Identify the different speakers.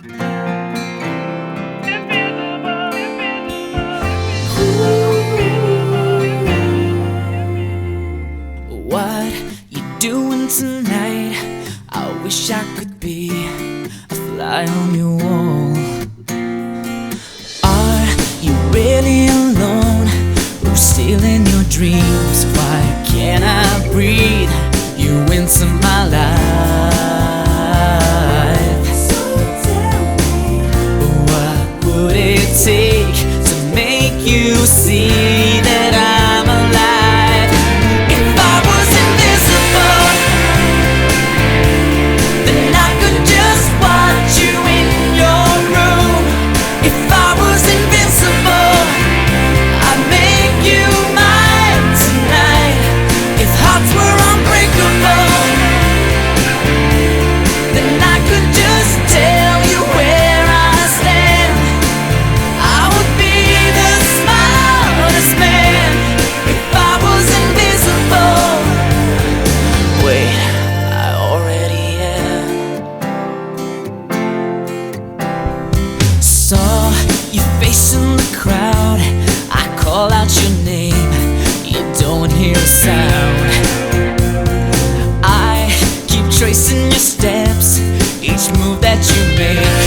Speaker 1: What you doing tonight? I wish I could be a fly on your wall. Are you really alone? Who's stealing your dreams? Why can't I breathe you into my life?
Speaker 2: So tell me,
Speaker 1: What would it take to make you see that I'm alive? If I was invisible, then I could just watch you in your room. If I was invincible, I'd make you mine tonight. If hearts were unbreakable, then I could just tell you where I stand. I would be the smartest man if I was invisible. Wait, I already am. Saw your face in the crowd, I call out your name, you don't hear a sound. I keep tracing your steps, each move that you make